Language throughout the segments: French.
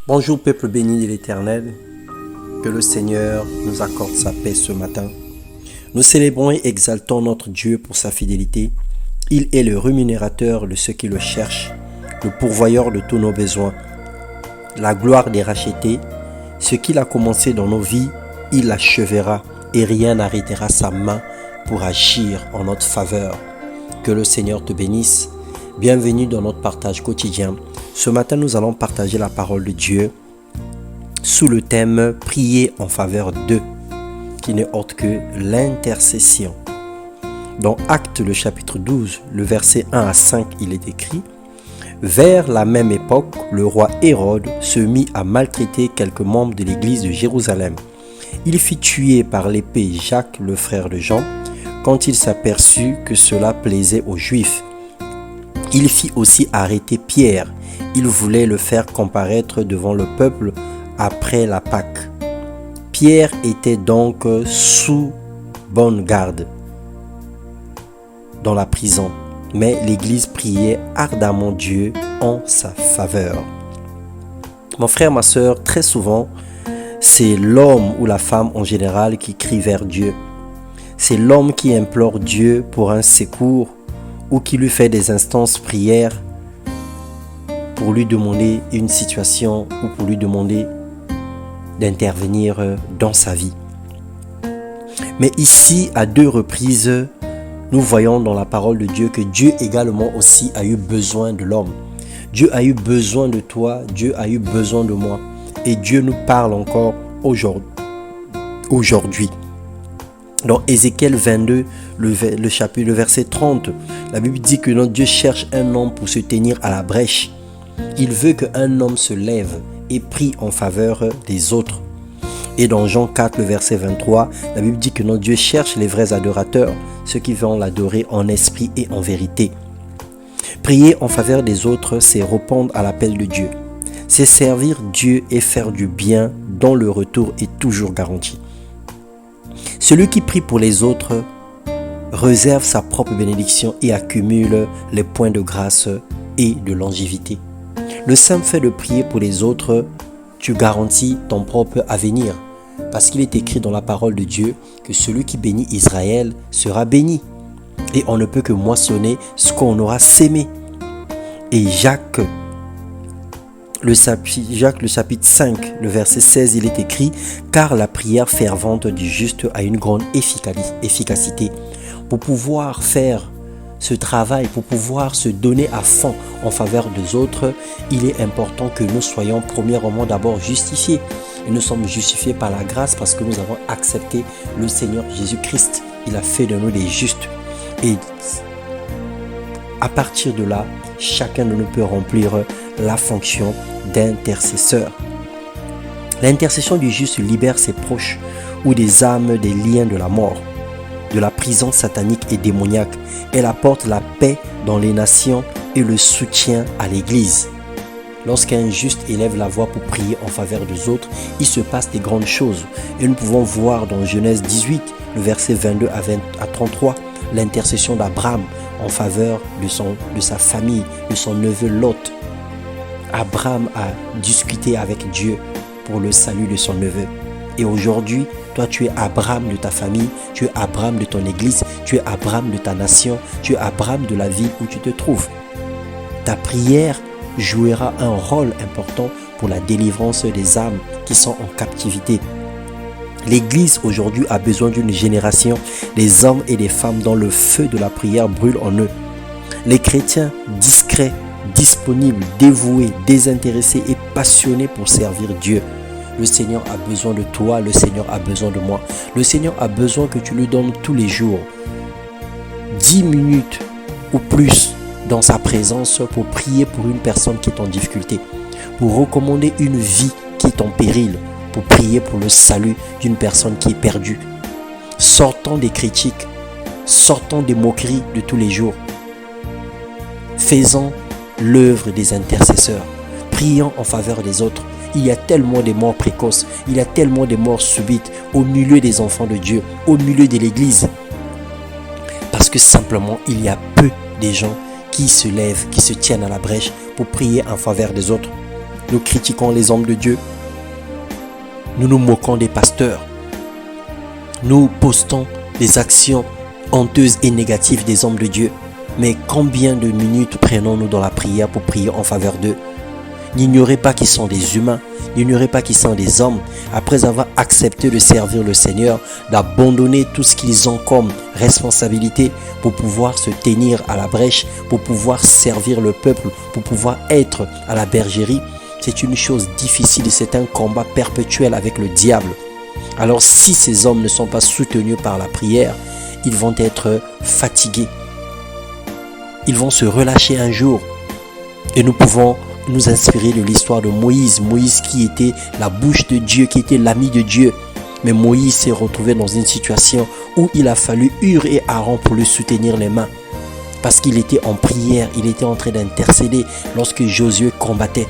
Bonjour peuple béni de l'Éternel, que le Seigneur nous accorde sa paix ce matin. Nous célébrons et exaltons notre Dieu pour sa fidélité. Il est le rémunérateur de ceux qui le cherchent, le pourvoyeur de tous nos besoins. La gloire des rachetés, ce qu'il a commencé dans nos vies, il l'achèvera et rien n'arrêtera sa main pour agir en notre faveur. Que le Seigneur te bénisse. Bienvenue dans notre partage quotidien. Ce matin, nous allons partager la parole de Dieu sous le thème « Prier en faveur d'eux » qui n'est autre que l'intercession. Dans Actes, le chapitre 12, le verset 1 à 5, il est écrit « Vers la même époque, le roi Hérode se mit à maltraiter quelques membres de l'église de Jérusalem. Il fit tuer par l'épée Jacques, le frère de Jean, quand il s'aperçut que cela plaisait aux Juifs. Il fit aussi arrêter Pierre. Il voulait le faire comparaître devant le peuple après la Pâque. Pierre était donc sous bonne garde dans la prison, mais l'Église priait ardemment Dieu en sa faveur. Mon frère, ma soeur, très souvent, c'est l'homme ou la femme en général qui crie vers Dieu. C'est l'homme qui implore Dieu pour un secours ou qui lui fait des instances prières pour lui demander une situation ou pour lui demander d'intervenir dans sa vie. Mais ici, à deux reprises, nous voyons dans la parole de Dieu que Dieu également aussi a eu besoin de l'homme. Dieu a eu besoin de toi, Dieu a eu besoin de moi. Et Dieu nous parle encore aujourd'hui. Dans Ézéchiel 22, le verset 30, la Bible dit que notre Dieu cherche un homme pour se tenir à la brèche. Il veut qu'un homme se lève et prie en faveur des autres. Et dans Jean 4, le verset 23, la Bible dit que notre Dieu cherche les vrais adorateurs, ceux qui vont l'adorer en esprit et en vérité. Prier en faveur des autres, c'est répondre à l'appel de Dieu. C'est servir Dieu et faire du bien dont le retour est toujours garanti. Celui qui prie pour les autres réserve sa propre bénédiction et accumule les points de grâce et de longévité. Le simple fait de prier pour les autres, tu garantis ton propre avenir. Parce qu'il est écrit dans la parole de Dieu que celui qui bénit Israël sera béni. Et on ne peut que moissonner ce qu'on aura sémé. Et Jacques, le chapitre 5, le verset 16, il est écrit « Car la prière fervente du juste a une grande efficacité. » Pour pouvoir faire ce travail, pour pouvoir se donner à fond en faveur des autres, il est important que nous soyons premièrement d'abord justifiés. Et nous sommes justifiés par la grâce parce que nous avons accepté le Seigneur Jésus-Christ. Il a fait de nous des justes. Et à partir de là, chacun de nous peut remplir la fonction d'intercesseur. L'intercession du juste libère ses proches ou des âmes des liens de la mort, de la prison satanique et démoniaque. Elle apporte la paix dans les nations et le soutien à l'Église. Lorsqu'un juste élève la voix pour prier en faveur des autres, il se passe des grandes choses. Et nous pouvons voir dans Genèse 18, le verset 22 à 33, l'intercession d'Abraham en faveur de sa famille, de son neveu Lot. Abraham a discuté avec Dieu pour le salut de son neveu. Et aujourd'hui, toi tu es Abraham de ta famille, tu es Abraham de ton église, tu es Abraham de ta nation, tu es Abraham de la ville où tu te trouves. Ta prière jouera un rôle important pour la délivrance des âmes qui sont en captivité. L'Église aujourd'hui a besoin d'une génération des hommes et des femmes dont le feu de la prière brûle en eux. Les chrétiens discrets, disponibles, dévoués, désintéressés et passionnés pour servir Dieu. Le Seigneur a besoin de toi, le Seigneur a besoin de moi. Le Seigneur a besoin que tu lui donnes tous les jours 10 minutes ou plus dans sa présence pour prier pour une personne qui est en difficulté, pour recommander une vie qui est en péril, pour prier pour le salut d'une personne qui est perdue. Sortons des critiques, sortons des moqueries de tous les jours. Faisons l'œuvre des intercesseurs. Prions en faveur des autres. Il y a tellement de morts précoces, il y a tellement de morts subites au milieu des enfants de Dieu, au milieu de l'Église. Parce que simplement, il y a peu de gens qui se lèvent, qui se tiennent à la brèche pour prier en faveur des autres. nous critiquons les hommes de Dieu, nous nous moquons des pasteurs, nous postons des actions honteuses et négatives des hommes de Dieu. Mais combien de minutes prenons-nous dans la prière pour prier en faveur d'eux? N'ignorez pas qu'ils sont des humains, n'ignorez pas qu'ils sont des hommes. Après avoir accepté de servir le Seigneur, d'abandonner tout ce qu'ils ont comme responsabilité pour pouvoir se tenir à la brèche, pour pouvoir servir le peuple, pour pouvoir être à la bergerie, c'est une chose difficile, c'est un combat perpétuel avec le diable. Alors si ces hommes ne sont pas soutenus par la prière, ils vont être fatigués. Ils vont se relâcher un jour. Et nous pouvons nous inspirer de l'histoire de Moïse. Moïse qui était la bouche de Dieu, qui était l'ami de Dieu. Mais Moïse s'est retrouvé dans une situation où il a fallu Hur et Aaron pour lui soutenir les mains. Parce qu'il était en prière, il était en train d'intercéder lorsque Josué combattait.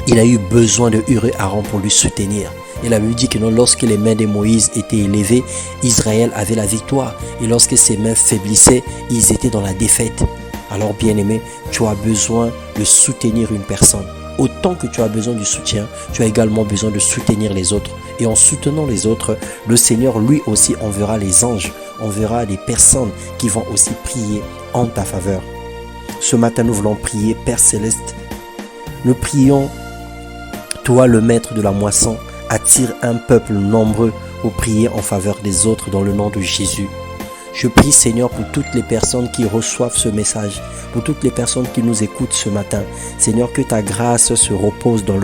Il a eu besoin de Hur et Aaron pour lui soutenir. Et la Bible dit que non, lorsque les mains de Moïse étaient élevées, Israël avait la victoire. Et lorsque ses mains faiblissaient, ils étaient dans la défaite. Alors bien-aimé, tu as besoin de soutenir une personne. Autant que tu as besoin du soutien, tu as également besoin de soutenir les autres. Et en soutenant les autres, le Seigneur lui aussi enverra les anges, enverra des personnes qui vont aussi prier en ta faveur. Ce matin, nous voulons prier, Père Céleste. Nous prions, toi le maître de la moisson, attire un peuple nombreux pour prier en faveur des autres dans le nom de Jésus. Je prie Seigneur pour toutes les personnes qui reçoivent ce message, pour toutes les personnes qui nous écoutent ce matin. Seigneur, que ta grâce se repose dans le